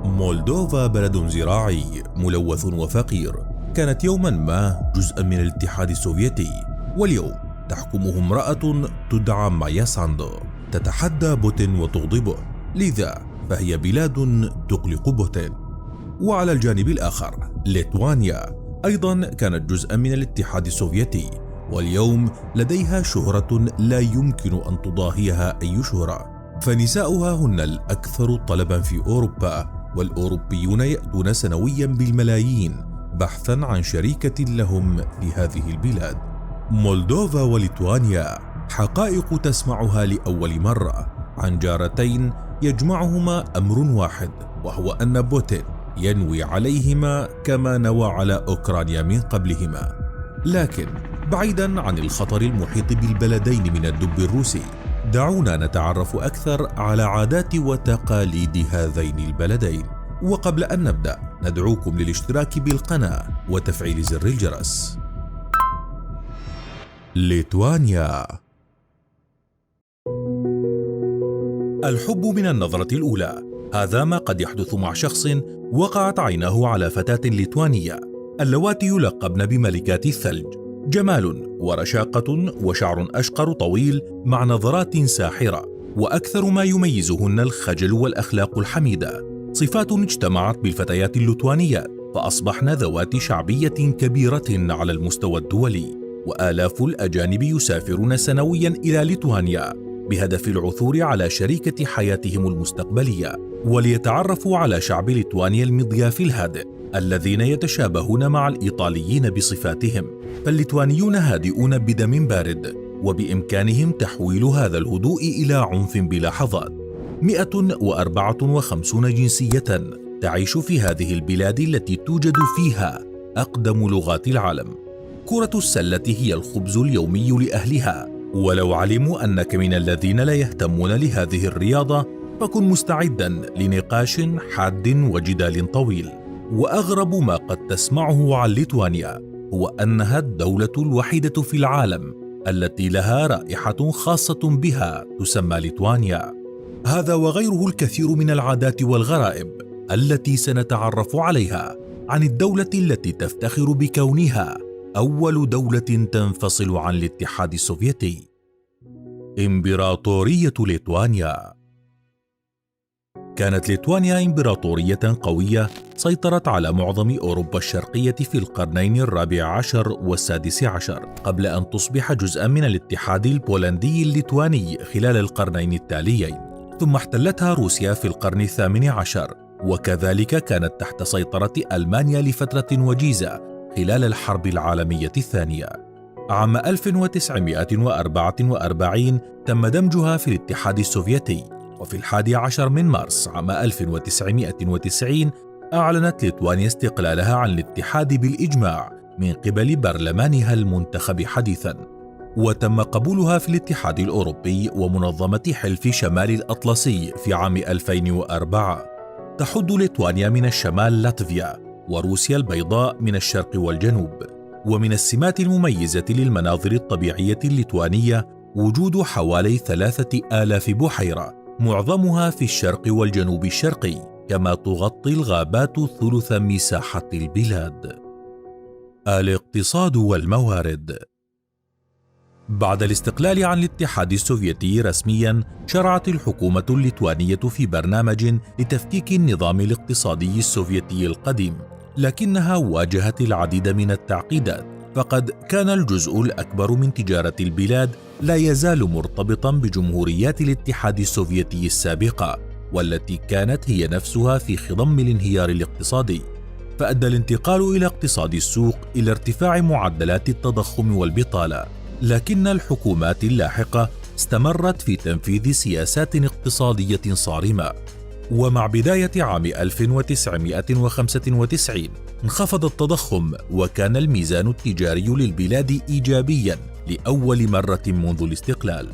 مولدوفا بلد زراعي ملوث وفقير، كانت يوما ما جزءا من الاتحاد السوفيتي، واليوم تحكمه امرأة تدعى مايا ساندو، تتحدى بوتين وتغضبه، لذا فهي بلاد تقلق بوتين. وعلى الجانب الآخر ليتوانيا أيضا كانت جزءا من الاتحاد السوفيتي، واليوم لديها شهرة لا يمكن أن تضاهيها أي شهرة، فنساؤها هن الأكثر طلبا في أوروبا، والأوروبيون يأتون سنويا بالملايين بحثا عن شريكة لهم في هذه البلاد. مولدوفا وليتوانيا حقائق تسمعها لأول مرة عن جارتين يجمعهما أمر واحد، وهو أن بوتين ينوي عليهما كما نوى على أوكرانيا من قبلهما. لكن بعيدا عن الخطر المحيط بالبلدين من الدب الروسي، دعونا نتعرف أكثر على عادات وتقاليد هذين البلدين. وقبل أن نبدأ ندعوكم للاشتراك بالقناة وتفعيل زر الجرس. ليتوانيا. الحب من النظرة الأولى، هذا ما قد يحدث مع شخص وقعت عيناه على فتاة ليتوانية اللواتي يلقبن بملكات الثلج، جمال ورشاقة وشعر أشقر طويل مع نظرات ساحرة، وأكثر ما يميزهن الخجل والأخلاق الحميدة، صفات اجتمعت بالفتيات الليتوانيات فأصبحن ذوات شعبية كبيرة على المستوى الدولي، وآلاف الأجانب يسافرون سنويا إلى ليتوانيا بهدف العثور على شريكة حياتهم المستقبلية، وليتعرفوا على شعب ليتوانيا المضياف الهادئ الذين يتشابهون مع الإيطاليين بصفاتهم، فالليتوانيون هادئون بدم بارد، وبإمكانهم تحويل هذا الهدوء إلى عنف بلحظات. 154 جنسية تعيش في هذه البلاد التي توجد فيها أقدم لغات العالم. كرة السلة هي الخبز اليومي لأهلها، ولو علموا أنك من الذين لا يهتمون لهذه الرياضة فكن مستعدا لنقاش حاد وجدال طويل. وأغرب ما قد تسمعه عن ليتوانيا هو أنها الدولة الوحيدة في العالم التي لها رائحة خاصة بها تسمى ليتوانيا. هذا وغيره الكثير من العادات والغرائب التي سنتعرف عليها عن الدولة التي تفتخر بكونها أول دولة تنفصل عن الاتحاد السوفيتي. إمبراطورية ليتوانيا. كانت ليتوانيا إمبراطورية قوية سيطرت على معظم أوروبا الشرقية في القرنين الرابع عشر والسادس عشر، قبل أن تصبح جزءا من الاتحاد البولندي الليتواني خلال القرنين التاليين، ثم احتلتها روسيا في القرن الثامن عشر، وكذلك كانت تحت سيطرة ألمانيا لفترة وجيزة خلال الحرب العالمية الثانية. عام 1944 تم دمجها في الاتحاد السوفيتي، وفي 11 من مارس عام 1990 أعلنت ليتوانيا استقلالها عن الاتحاد بالإجماع من قبل برلمانها المنتخب حديثا، وتم قبولها في الاتحاد الأوروبي ومنظمة حلف شمال الأطلسي في عام 2004. تحد ليتوانيا من الشمال لاتفيا، وروسيا البيضاء من الشرق والجنوب. ومن السمات المميزة للمناظر الطبيعية الليتوانية وجود حوالي 3000 بحيرة، معظمها في الشرق والجنوب الشرقي، كما تغطي الغابات ثلث مساحة البلاد. الاقتصاد والموارد. بعد الاستقلال عن الاتحاد السوفيتي رسميا، شرعت الحكومة الليتوانية في برنامج لتفكيك النظام الاقتصادي السوفيتي القديم، لكنها واجهت العديد من التعقيدات، فقد كان الجزء الأكبر من تجارة البلاد لا يزال مرتبطا بجمهوريات الاتحاد السوفيتي السابقة، والتي كانت هي نفسها في خضم الانهيار الاقتصادي، فأدى الانتقال إلى اقتصاد السوق إلى ارتفاع معدلات التضخم والبطالة. لكن الحكومات اللاحقة استمرت في تنفيذ سياسات اقتصادية صارمة، ومع بداية عام 1995 انخفض التضخم، وكان الميزان التجاري للبلاد إيجابيا لأول مرة منذ الاستقلال.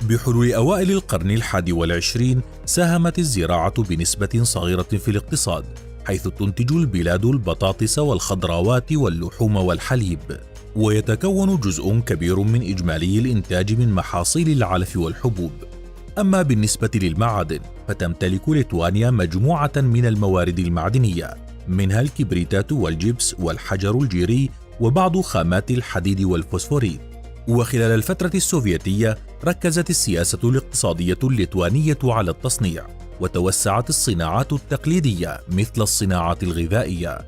بحلول أوائل القرن 21 ساهمت الزراعة بنسبة صغيرة في الاقتصاد، حيث تنتج البلاد البطاطس والخضروات واللحوم والحليب، ويتكون جزء كبير من إجمالي الإنتاج من محاصيل العلف والحبوب. أما بالنسبة للمعادن فتمتلك ليتوانيا مجموعة من الموارد المعدنية، منها الكبريتات والجبس والحجر الجيري وبعض خامات الحديد والفوسفوريت. وخلال الفترة السوفيتية ركزت السياسة الاقتصادية الليتوانية على التصنيع، وتوسعت الصناعات التقليدية مثل الصناعات الغذائية.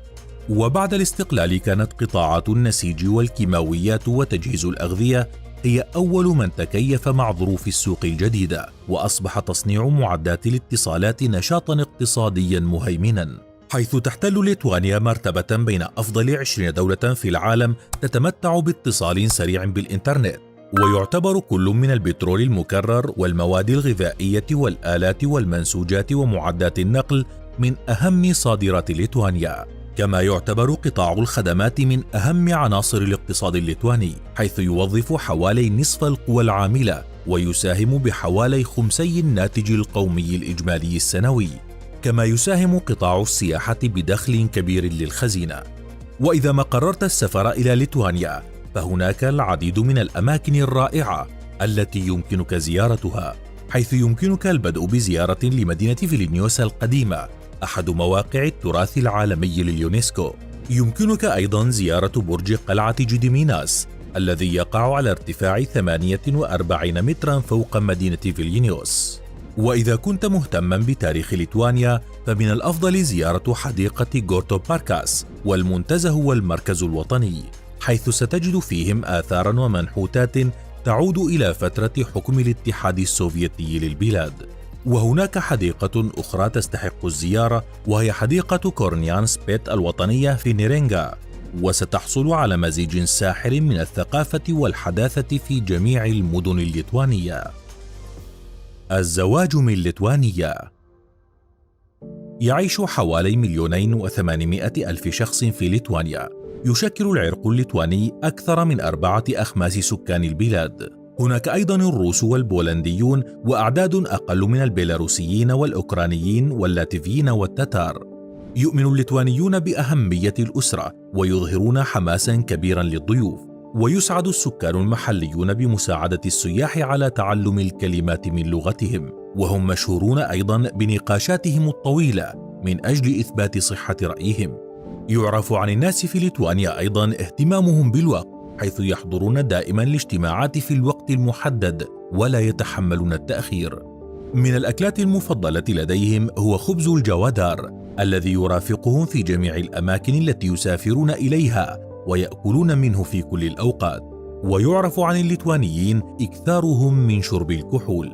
وبعد الاستقلال كانت قطاعات النسيج والكيماويات وتجهيز الأغذية هي أول من تكيف مع ظروف السوق الجديدة، وأصبح تصنيع معدات الاتصالات نشاطاً اقتصادياً مهيمناً، حيث تحتل ليتوانيا مرتبة بين أفضل 20 دولة في العالم تتمتع باتصال سريع بالإنترنت. ويعتبر كل من البترول المكرر والمواد الغذائية والآلات والمنسوجات ومعدات النقل من أهم صادرات ليتوانيا. كما يعتبر قطاع الخدمات من أهم عناصر الاقتصاد الليتواني، حيث يوظف حوالي نصف القوى العاملة ويساهم بحوالي خمسي الناتج القومي الإجمالي السنوي. كما يساهم قطاع السياحة بدخل كبير للخزينة. وإذا ما قررت السفر إلى ليتوانيا فهناك العديد من الأماكن الرائعة التي يمكنك زيارتها، حيث يمكنك البدء بزيارة لمدينة فيلنيوس القديمة، أحد مواقع التراث العالمي لليونسكو. يمكنك أيضا زيارة برج قلعة جديميناس الذي يقع على ارتفاع 48 مترا فوق مدينة فيلنيوس. وإذا كنت مهتما بتاريخ ليتوانيا فمن الأفضل زيارة حديقة غورتو باركاس والمنتزه والمركز الوطني، حيث ستجد فيهم آثارا ومنحوتات تعود إلى فترة حكم الاتحاد السوفيتي للبلاد. وهناك حديقة أخرى تستحق الزيارة، وهي حديقة كورنيان سبيت الوطنية في نيرينغا، وستحصل على مزيج ساحر من الثقافة والحداثة في جميع المدن الليتوانية. الزواج من ليتوانيا. يعيش حوالي 2,800,000 شخص في ليتوانيا. يشكل العرق الليتواني أكثر من 4 أخماس سكان البلاد. هناك أيضا الروس والبولنديون وأعداد أقل من البيلاروسيين والأوكرانيين واللاتفيين والتتار. يؤمن الليتوانيون بأهمية الأسرة ويظهرون حماسا كبيرا للضيوف، ويسعد السكان المحليون بمساعدة السياح على تعلم الكلمات من لغتهم، وهم مشهورون أيضا بنقاشاتهم الطويلة من أجل إثبات صحة رأيهم. يعرف عن الناس في ليتوانيا أيضا اهتمامهم بالوقت، حيث يحضرون دائما الاجتماعات في الوقت المحدد ولا يتحملون التأخير. من الأكلات المفضلة لديهم هو خبز الجوادار الذي يرافقهم في جميع الأماكن التي يسافرون إليها ويأكلون منه في كل الأوقات. ويعرف عن الليتوانيين إكثارهم من شرب الكحول.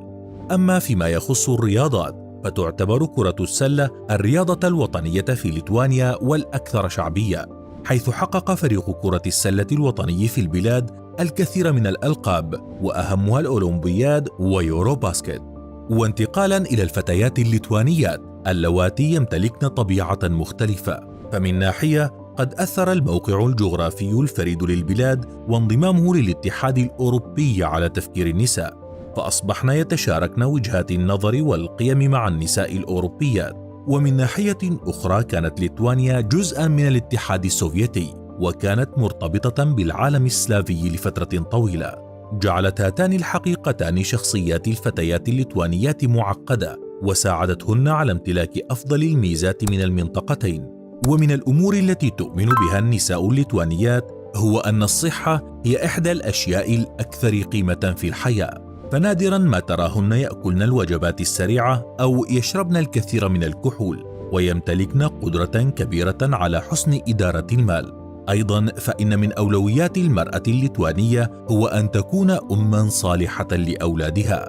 أما فيما يخص الرياضات فتعتبر كرة السلة الرياضة الوطنية في ليتوانيا والأكثر شعبية، حيث حقق فريق كرة السلة الوطني في البلاد الكثير من الألقاب، وأهمها الأولمبياد ويورو باسكت. وانتقالا إلى الفتيات الليتوانيات اللواتي يمتلكن طبيعة مختلفة، فمن ناحية قد أثر الموقع الجغرافي الفريد للبلاد وانضمامه للاتحاد الأوروبي على تفكير النساء، فأصبحن يتشاركن وجهات النظر والقيم مع النساء الأوروبيات. ومن ناحية أخرى كانت ليتوانيا جزءا من الاتحاد السوفيتي، وكانت مرتبطة بالعالم السلافي لفترة طويلة. جعلت هاتان الحقيقتان شخصيات الفتيات الليتوانيات معقدة، وساعدتهن على امتلاك أفضل الميزات من المنطقتين. ومن الأمور التي تؤمن بها النساء الليتوانيات هو أن الصحة هي إحدى الأشياء الأكثر قيمة في الحياة، فنادرا ما تراهن يأكلن الوجبات السريعة أو يشربن الكثير من الكحول، ويمتلكن قدرة كبيرة على حسن إدارة المال. أيضا فإن من أولويات المرأة الليتوانية هو أن تكون أمًا صالحة لأولادها.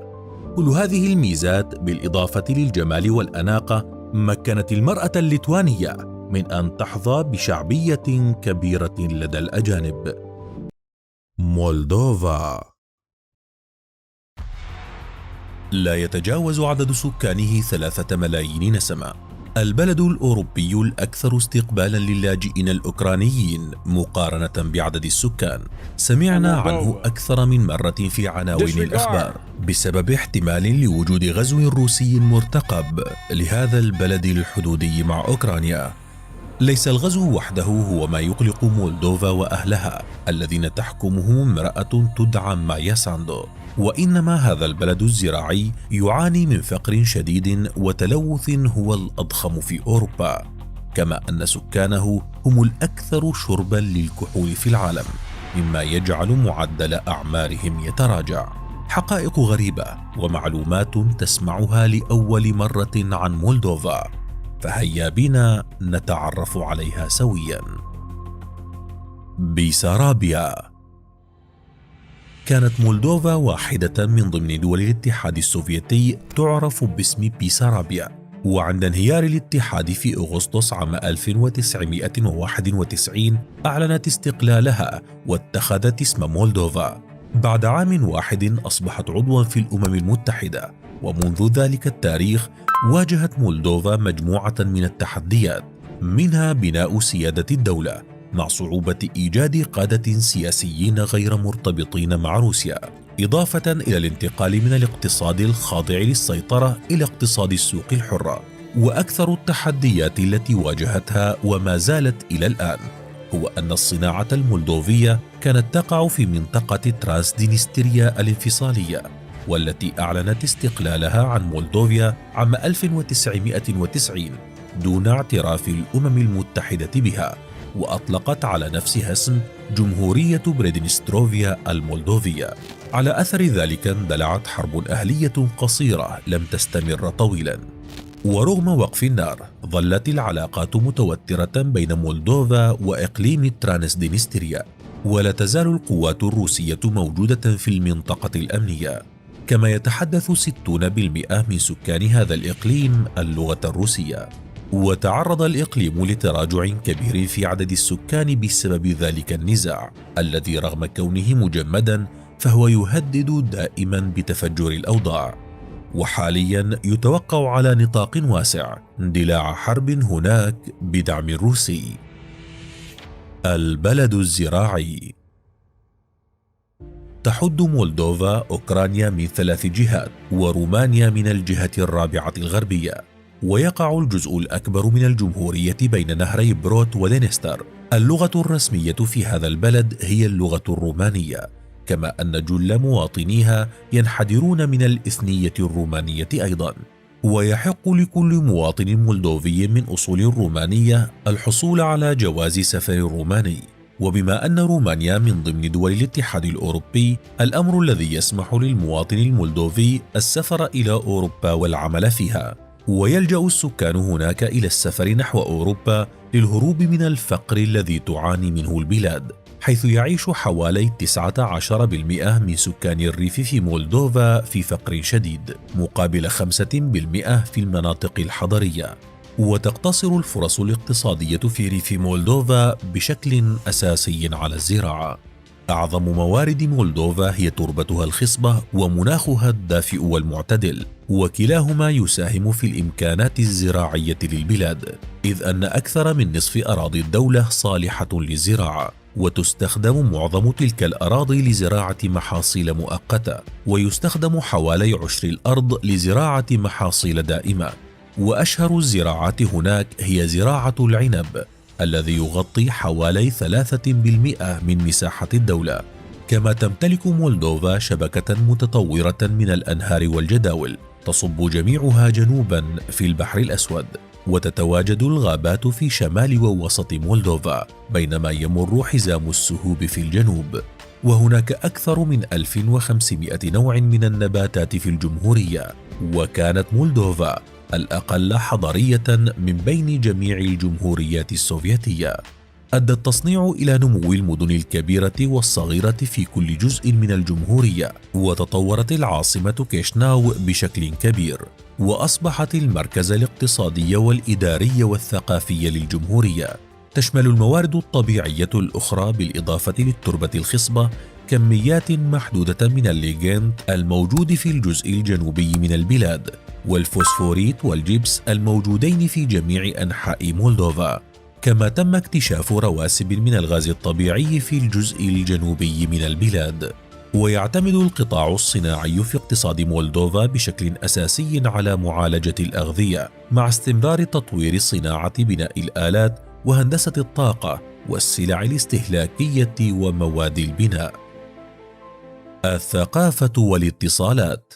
كل هذه الميزات بالإضافة للجمال والأناقة مكنت المرأة الليتوانية من أن تحظى بشعبية كبيرة لدى الأجانب. مولدوفا. لا يتجاوز عدد سكانه 3 ملايين نسمة. البلد الأوروبي الأكثر استقبالا للاجئين الأوكرانيين مقارنة بعدد السكان. سمعنا عنه أكثر من مرة في عناوين الأخبار بسبب احتمال لوجود غزو روسي مرتقب لهذا البلد الحدودي مع أوكرانيا. ليس الغزو وحده هو ما يقلق مولدوفا وأهلها الذين تحكمه امرأة تدعى مايا ساندو. وإنما هذا البلد الزراعي يعاني من فقر شديد وتلوث هو الأضخم في أوروبا، كما أن سكانه هم الأكثر شربا للكحول في العالم، مما يجعل معدل أعمارهم يتراجع. حقائق غريبة ومعلومات تسمعها لأول مرة عن مولدوفا، فهيا بنا نتعرف عليها سويا. بيسارابيا. كانت مولدوفا واحدة من ضمن دول الاتحاد السوفيتي تعرف باسم بيسارابيا، وعند انهيار الاتحاد في أغسطس عام 1991 أعلنت استقلالها واتخذت اسم مولدوفا. بعد عام واحد أصبحت عضوا في الأمم المتحدة، ومنذ ذلك التاريخ واجهت مولدوفا مجموعة من التحديات، منها بناء سيادة الدولة مع صعوبة إيجاد قادة سياسيين غير مرتبطين مع روسيا، إضافة إلى الانتقال من الاقتصاد الخاضع للسيطرة إلى اقتصاد السوق الحرة. وأكثر التحديات التي واجهتها وما زالت إلى الآن هو أن الصناعة المولدوفية كانت تقع في منطقة ترانسدنستريا الانفصالية، والتي أعلنت استقلالها عن مولدوفيا عام 1990 دون اعتراف الأمم المتحدة بها، وأطلقت على نفسها اسم جمهورية بريدنستروفيا المولدوفية. على أثر ذلك اندلعت حرب أهلية قصيرة لم تستمر طويلا، ورغم وقف النار ظلت العلاقات متوترة بين مولدوفا وإقليم ترانسدنستريا، ولا تزال القوات الروسية موجودة في المنطقة الأمنية، كما يتحدث 60% من سكان هذا الإقليم اللغة الروسية. وتعرض الإقليم لتراجع كبير في عدد السكان بسبب ذلك النزاع الذي رغم كونه مجمدا فهو يهدد دائما بتفجر الأوضاع. وحاليا يتوقع على نطاق واسع اندلاع حرب هناك بدعم روسي. البلد الزراعي. تحد مولدوفا أوكرانيا من 3 جهات، ورومانيا من الجهة الرابعة الغربية، ويقع الجزء الأكبر من الجمهورية بين نهري بروت ودنستر. اللغة الرسمية في هذا البلد هي اللغة الرومانية، كما أن جل مواطنيها ينحدرون من الإثنية الرومانية أيضا. ويحق لكل مواطن مولدوفي من أصول رومانية الحصول على جواز سفر روماني، وبما أن رومانيا من ضمن دول الاتحاد الأوروبي، الأمر الذي يسمح للمواطن المولدوفي السفر إلى أوروبا والعمل فيها. ويلجأ السكان هناك إلى السفر نحو أوروبا للهروب من الفقر الذي تعاني منه البلاد، حيث يعيش حوالي 19% من سكان الريف في مولدوفا في فقر شديد، مقابل 5% في المناطق الحضرية. وتقتصر الفرص الاقتصادية في ريف مولدوفا بشكل أساسي على الزراعة. أعظم موارد مولدوفا هي تربتها الخصبة ومناخها الدافئ والمعتدل، وكلاهما يساهم في الإمكانات الزراعية للبلاد، إذ أن أكثر من نصف أراضي الدولة صالحة للزراعة، وتستخدم معظم تلك الأراضي لزراعة محاصيل مؤقتة، ويستخدم حوالي عشر الأرض لزراعة محاصيل دائمة. وأشهر الزراعات هناك هي زراعة العنب الذي يغطي حوالي 3% من مساحة الدولة. كما تمتلك مولدوفا شبكة متطورة من الأنهار والجداول تصب جميعها جنوبا في البحر الأسود، وتتواجد الغابات في شمال ووسط مولدوفا، بينما يمر حزام السهوب في الجنوب. وهناك أكثر من 1500 نوع من النباتات في الجمهورية، وكانت مولدوفا الأقل حضارية من بين جميع الجمهوريات السوفيتية. أدى التصنيع إلى نمو المدن الكبيرة والصغيرة في كل جزء من الجمهورية، وتطورت العاصمة كيشناو بشكل كبير، وأصبحت المركز الاقتصادي والإداري والثقافي للجمهورية. تشمل الموارد الطبيعية الأخرى بالإضافة للتربة الخصبة كميات محدودة من الليجند الموجود في الجزء الجنوبي من البلاد، والفوسفوريت والجبس الموجودين في جميع أنحاء مولدوفا. كما تم اكتشاف رواسب من الغاز الطبيعي في الجزء الجنوبي من البلاد. ويعتمد القطاع الصناعي في اقتصاد مولدوفا بشكل أساسي على معالجة الأغذية، مع استمرار تطوير صناعة بناء الآلات وهندسة الطاقة والسلع الاستهلاكية ومواد البناء. الثقافة والاتصالات.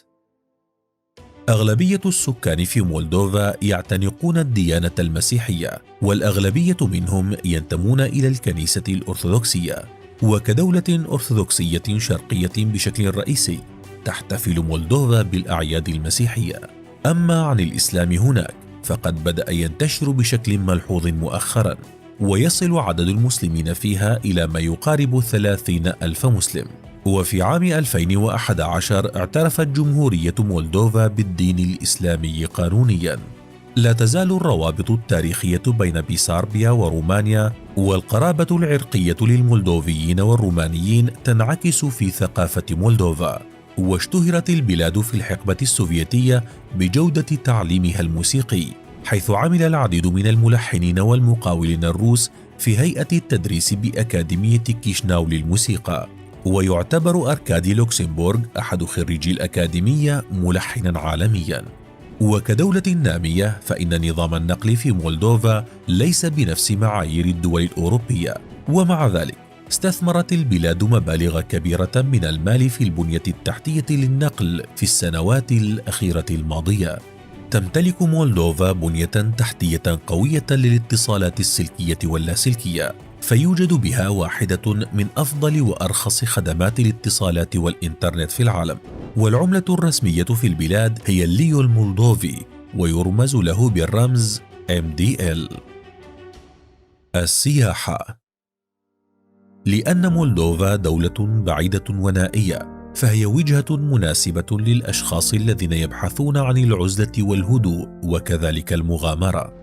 أغلبية السكان في مولدوفا يعتنقون الديانة المسيحية، والأغلبية منهم ينتمون إلى الكنيسة الأرثوذكسية. وكدولة أرثوذكسية شرقية بشكل رئيسي، تحتفل مولدوفا بالأعياد المسيحية. أما عن الإسلام هناك فقد بدأ ينتشر بشكل ملحوظ مؤخرا، ويصل عدد المسلمين فيها إلى ما يقارب 30,000 مسلم. وفي عام 2011 اعترفت جمهورية مولدوفا بالدين الإسلامي قانونيا. لا تزال الروابط التاريخية بين بيساربيا ورومانيا والقرابة العرقية للمولدوفيين والرومانيين تنعكس في ثقافة مولدوفا. واشتهرت البلاد في الحقبة السوفيتية بجودة تعليمها الموسيقي، حيث عمل العديد من الملحنين والمقاولين الروس في هيئة التدريس بأكاديمية كيشناو للموسيقى. ويعتبر أركادي لوكسمبورغ أحد خريجي الأكاديمية ملحنا عالميا. وكدولة نامية فإن نظام النقل في مولدوفا ليس بنفس معايير الدول الأوروبية، ومع ذلك استثمرت البلاد مبالغ كبيرة من المال في البنية التحتية للنقل في السنوات الأخيرة الماضية. تمتلك مولدوفا بنية تحتية قوية للاتصالات السلكية واللاسلكية، فيوجد بها واحدة من أفضل وأرخص خدمات الاتصالات والإنترنت في العالم. والعملة الرسمية في البلاد هي الليو المولدوفي، ويرمز له بالرمز MDL. السياحة. لأن مولدوفا دولة بعيدة ونائية، فهي وجهة مناسبة للأشخاص الذين يبحثون عن العزلة والهدوء وكذلك المغامرة،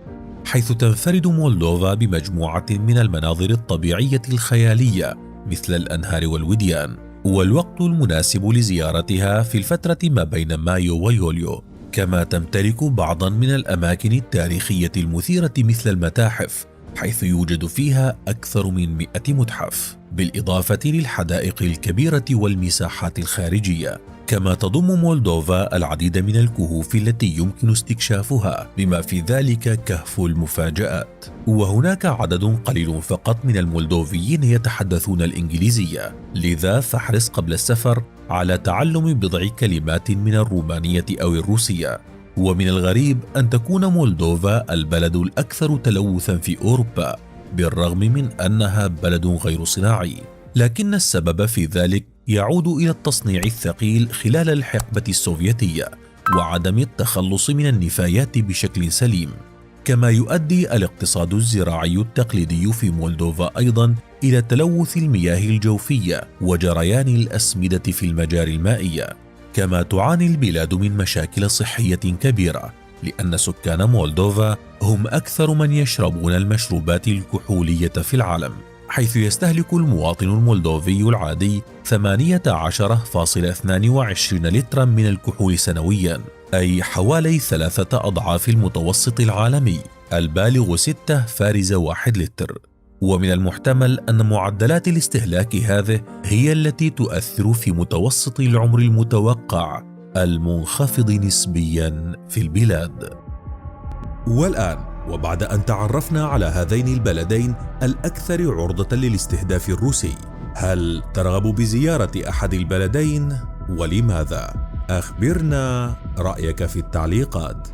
حيث تنفرد مولدوفا بمجموعة من المناظر الطبيعية الخيالية مثل الأنهار والوديان. والوقت المناسب لزيارتها في الفترة ما بين مايو ويوليو. كما تمتلك بعضا من الأماكن التاريخية المثيرة مثل المتاحف، حيث يوجد فيها أكثر من 100 متحف، بالإضافة للحدائق الكبيرة والمساحات الخارجية. كما تضم مولدوفا العديد من الكهوف التي يمكن استكشافها، بما في ذلك كهف المفاجآت. وهناك عدد قليل فقط من المولدوفيين يتحدثون الإنجليزية، لذا فاحرص قبل السفر على تعلم بضع كلمات من الرومانية أو الروسية. ومن الغريب أن تكون مولدوفا البلد الأكثر تلوثا في أوروبا، بالرغم من أنها بلد غير صناعي، لكن السبب في ذلك يعود إلى التصنيع الثقيل خلال الحقبة السوفيتية وعدم التخلص من النفايات بشكل سليم. كما يؤدي الاقتصاد الزراعي التقليدي في مولدوفا أيضا إلى تلوث المياه الجوفية وجريان الأسمدة في المجاري المائية. كما تعاني البلاد من مشاكل صحية كبيرة، لأن سكان مولدوفا هم أكثر من يشربون المشروبات الكحولية في العالم، حيث يستهلك المواطن المولدوفي العادي 18.22 لترا من الكحول سنويا، أي حوالي 3 أضعاف المتوسط العالمي البالغ 6.1 لتر. ومن المحتمل أن معدلات الاستهلاك هذه هي التي تؤثر في متوسط العمر المتوقع المنخفض نسبيا في البلاد. والآن، وبعد أن تعرفنا على هذين البلدين الأكثر عرضة للاستهداف الروسي، هل ترغب بزيارة أحد البلدين ولماذا؟ أخبرنا رأيك في التعليقات.